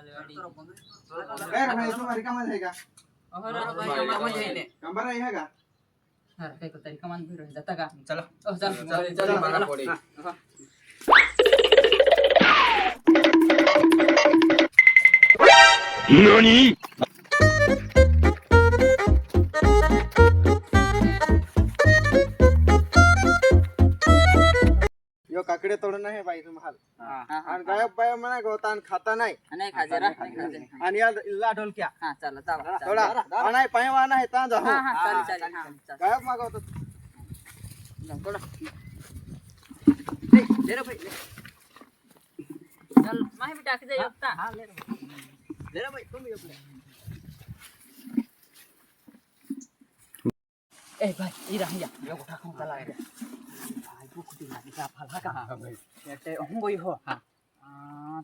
भाई तुम्हारी कमाल है क्या कंबर है का काही तरी कमान फिरून जाता का चला चल चला बघा पोरी यो काकडे तोडून आहे बाई तुम्हाला आणि गायब बाय म्हणा गवता आणि खाता नाही नाही खाजरा नाही खाजरा आणि या इल्ला ढोलक्या हा चला चला थोडा नाही पायवा नाही ता जाऊ हा हा चालेल चालेल हा चल गायब मागवतो थोडा ले रे भाई चल माही टाकी दे एकटा हा ले रे भाई तुम्ही ए भाई इरा या यो गोठा खाऊन चला रे भाई बुकटी लागी का फला का એટલે હું ગઈ હો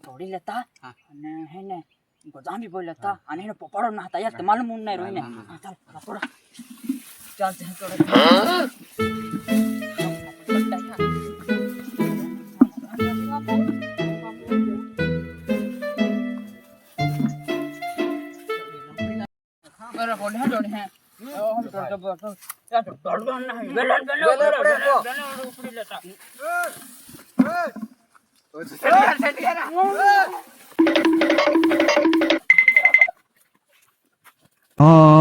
તોડી લેતા અને હે ને ગોદામી બોલ લેતા અને એને પપાડો ના હતા યાર તમારું મૂન નહીં રોઈને ચાલ પકડો ચાલ ચાલ તોડે બરાબર બોલ હે જોડે હે हम तो यार दौड़ना नहीं बेलन उपड़ी लेता ओ